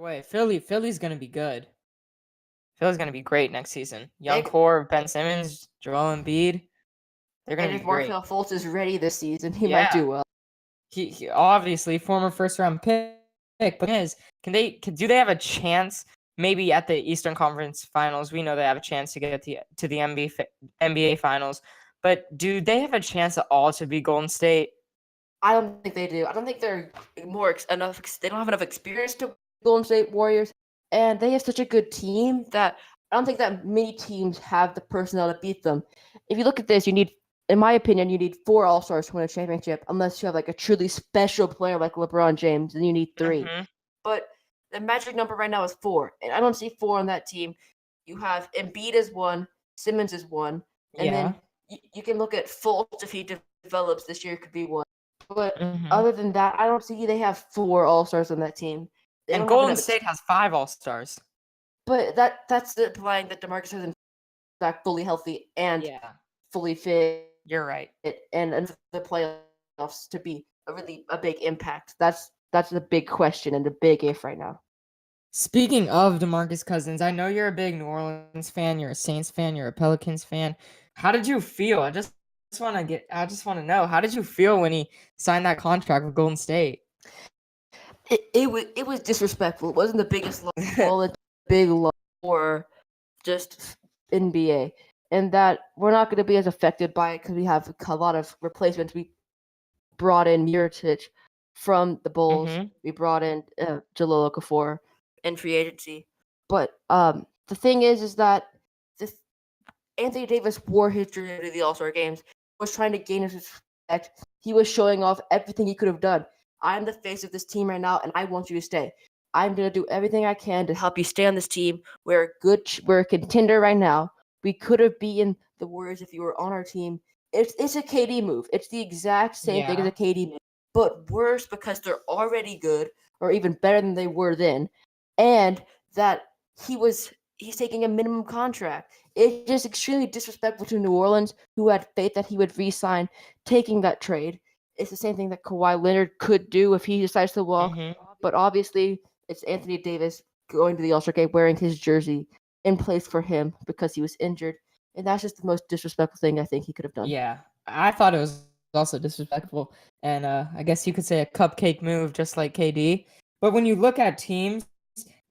way. Philly's gonna be good. Philly's gonna be great next season. Young They, core, Ben Simmons, Joel Embiid. They're gonna and be if great. Markelle Fultz is ready this season, he might Yeah. do well. He obviously former first round pick, but do they have a chance? Maybe at the Eastern Conference Finals, we know they have a chance to get to the NBA Finals, but do they have a chance at all to beat Golden State? I don't think they do. I don't think they're enough. They don't have enough experience to Golden State Warriors, and they have such a good team that I don't think that many teams have the personnel to beat them. If you look at this, in my opinion, you need 4 All Stars to win a championship, unless you have like a truly special player like LeBron James, and you need 3. Mm-hmm. But the magic number right now is 4, and I don't see 4 on that team. You have Embiid as 1, Simmons is 1, and Yeah. then you can look at Fultz if he develops this year could be 1. But Mm-hmm. other than that, I don't see they have 4 All-Stars on that team. They And don't have Golden enough. State has 5 All Stars. But that's implying that DeMarcus isn't back fully healthy and fully fit. You're right. And the playoffs to be a big impact. That's the big question and the big if right now. Speaking of DeMarcus Cousins, I know you're a big New Orleans fan, you're a Saints fan, you're a Pelicans fan. How did you feel? I just want to know, how did you feel when he signed that contract with Golden State? It was disrespectful. It wasn't the biggest loss, big loss for just NBA, and that we're not going to be as affected by it because we have a lot of replacements. We brought in Mirotic from the Bulls. Mm-hmm. We brought in Jahlil Okafor in free agency. But the thing is that Anthony Davis wore his jersey to the All-Star games. He was trying to gain his respect. He was showing off everything he could have done. I'm the face of this team right now, and I want you to stay. I'm going to do everything I can to help you stay on this team. We're a contender right now. We could have beaten the Warriors if you were on our team. It's a KD move. It's the exact same thing as a KD move, but worse because they're already good, or even better than they were then, and that he's taking a minimum contract. It's just extremely disrespectful to New Orleans, who had faith that he would re-sign, taking that trade. It's the same thing that Kawhi Leonard could do if he decides to walk, but obviously it's Anthony Davis going to the All-Star game wearing his jersey in place for him because he was injured. And that's just the most disrespectful thing I think he could have done. Yeah, I thought it was also disrespectful, and I guess you could say a cupcake move, just like KD. But when you look at teams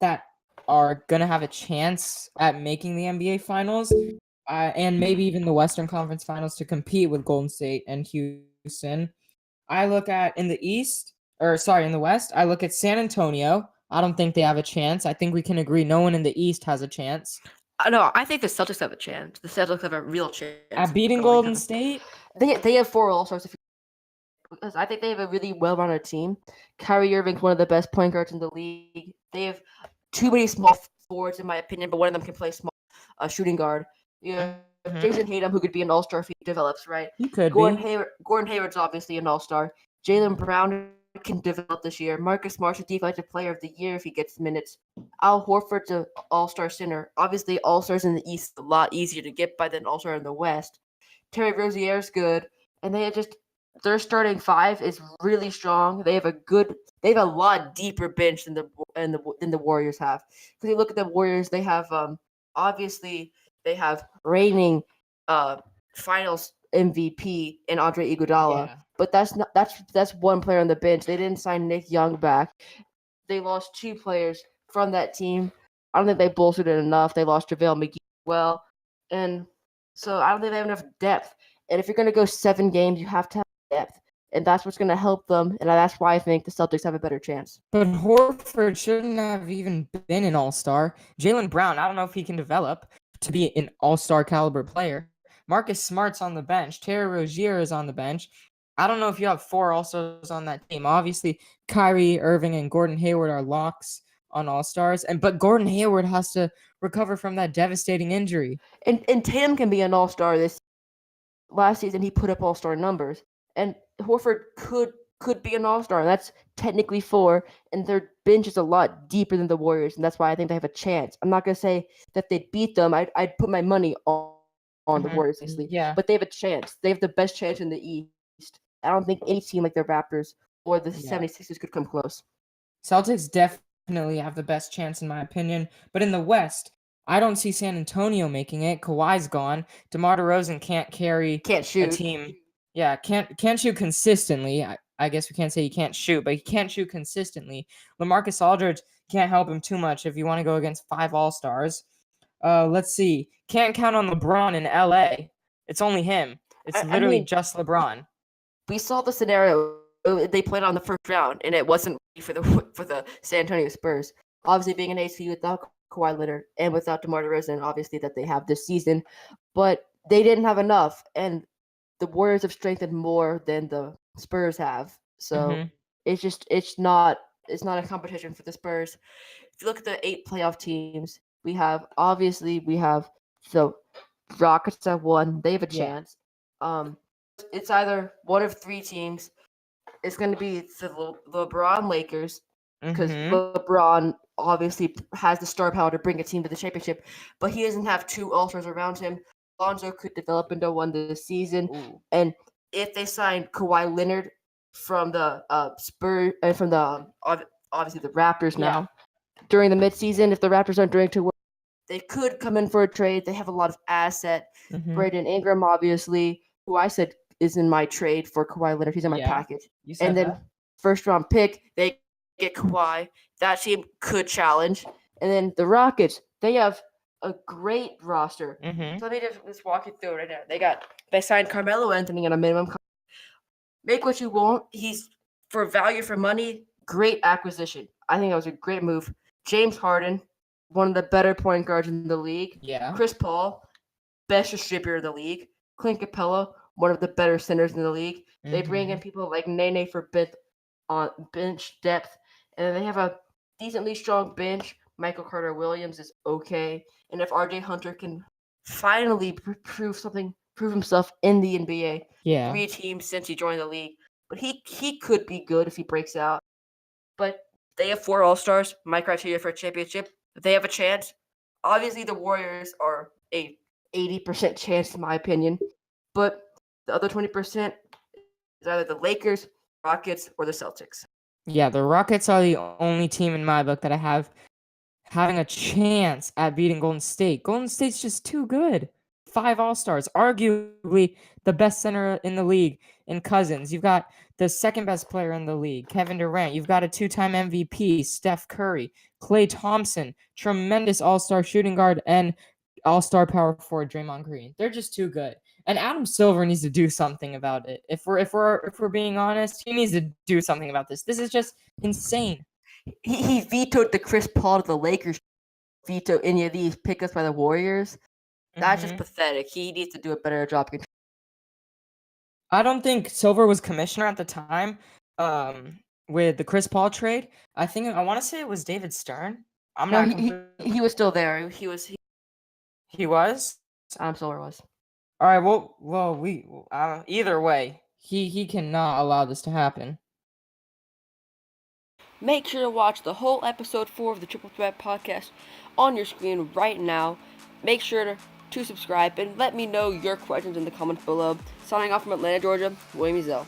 that are gonna have a chance at making the NBA Finals, and maybe even the Western Conference Finals to compete with Golden State and Houston, I look at in the West, I look at San Antonio. I don't think they have a chance. I think we can agree no one in the East has a chance. No, I think the Celtics have a chance. The Celtics have a real chance at beating Golden State. They have 4 All-Stars. Because I think they have a really well-rounded team. Kyrie Irving's one of the best point guards in the league. They have too many small forwards, in my opinion, but one of them can play small shooting guard. Jason Tatum, who could be an All-Star if he develops, right? He could Gordon be. Gordon Hayward's obviously an All-Star. Jaylen Brown can develop this year. Marcus Smart's a Defensive Player of the Year if he gets minutes. Al Horford's an All-Star center. Obviously, All-Stars in the East is a lot easier to get by than All-Star in the West. Terry Rozier's good, and their starting 5 is really strong. They have a lot deeper bench than the Warriors have. Because you look at the Warriors, they have obviously they have reigning Finals MVP in Andre Iguodala, but that's one player on the bench. They didn't sign Nick Young back. They lost 2 players from that team. I don't think they bolstered it enough. They lost JaVale McGee as well, and so I don't think they have enough depth. And if you're going to go 7 games, you have to have depth, and that's what's going to help them. And that's why I think the Celtics have a better chance. But Horford shouldn't have even been an All-Star. Jaylen Brown, I don't know if he can develop to be an All-Star caliber player. Marcus Smart's on the bench. Terry Rozier is on the bench. I don't know if you have 4 All-Stars on that team. Obviously, Kyrie Irving and Gordon Hayward are locks on All-Stars, but Gordon Hayward has to recover from that devastating injury. And Tatum can be an All-Star this last season. He put up All-Star numbers, and Horford could be an All-Star, and that's technically 4, and their bench is a lot deeper than the Warriors, and that's why I think they have a chance. I'm not going to say that they'd beat them. I'd put my money on the Warriors, obviously. Yeah. But they have a chance. They have the best chance in the East. I don't think any team like the Raptors or the 76ers could come close. Celtics definitely have the best chance in my opinion. But in the West, I don't see San Antonio making it. Kawhi's gone. DeMar DeRozan can't carry Can't a shoot. team. Yeah, can't shoot consistently. I guess we can't say he can't shoot, but he can't shoot consistently. LaMarcus Aldridge can't help him too much if you want to go against 5 All-Stars. Let's see. Can't count on LeBron in LA. It's only him. It's I literally mean, just LeBron. we saw the scenario. They played on the first round, and it wasn't for the San Antonio Spurs. Obviously, being an AC without Kawhi Leonard and without DeMar DeRozan, obviously that they have this season, but they didn't have enough, and the Warriors have strengthened more than the Spurs have. So Mhm. it's not a competition for the Spurs. If you look at the 8 playoff teams, we have the Rockets have won. They have a Yeah. chance. It's either one of 3 teams. It's going to be the LeBron Lakers because Mhm. LeBron obviously has the star power to bring a team to the championship, but he doesn't have 2 All-Stars around him. Lonzo could develop into one this season, Ooh. and if they sign Kawhi Leonard from the Spurs and from the obviously the Raptors Yeah. now during the midseason, if the Raptors aren't doing too well, they could come in for a trade. They have a lot of asset. Mhm. Brandon Ingram, obviously, who I said is in my trade for Kawhi Leonard. He's in my Yeah. package. You said And then that. first round pick, they get Kawhi. That team could challenge. And then the Rockets, they have a great roster. Mhm. So let me just walk you through it right now. They signed Carmelo Anthony on a minimum contract. Make what you want. He's for value for money. Great acquisition. I think that was a great move. James Harden, one of the better point guards in the league. Yeah. Chris Paul, best distributor in the league. Clint Capella, one of the better centers in the league. They bring in Mhm. people like Nene for bench depth, and then they have a decently strong bench. Michael Carter Williams is okay, and if RJ Hunter can finally prove himself in the NBA, Yeah. 3 teams since he joined the league, but he could be good if he breaks out. But they have 4 All-Stars, my criteria for a championship. If they have a chance, obviously the Warriors are a 80% chance in my opinion, but the other 20% is either the Lakers, Rockets, or the Celtics. Yeah, the Rockets are the only team in my book that I have having a chance at beating Golden State. Golden State's just too good. 5 All-Stars, arguably the best center in the league in Cousins. You've got the second best player in the league, Kevin Durant. You've got a 2-time MVP, Steph Curry, Klay Thompson, tremendous All-Star shooting guard, and All-Star power forward Draymond Green. They're just too good. And Adam Silver needs to do something about it. If we're being honest, he needs to do something about this. This is just insane. He vetoed the Chris Paul to the Lakers veto any of these pickups by the Warriors. That's just Mhm. pathetic. He needs to do a better job. I don't think Silver was commissioner at the time. With the Chris Paul trade, I want to say it was David Stern. I'm No, not he completely. he was still there. He was. Adam Silver was. All right. Well, we either way, he cannot allow this to happen. Make sure to watch the whole episode 4 of the Triple Threat podcast on your screen right now. Make sure to subscribe and let me know your questions in the comments below. Signing off from Atlanta, Georgia, William Ezell.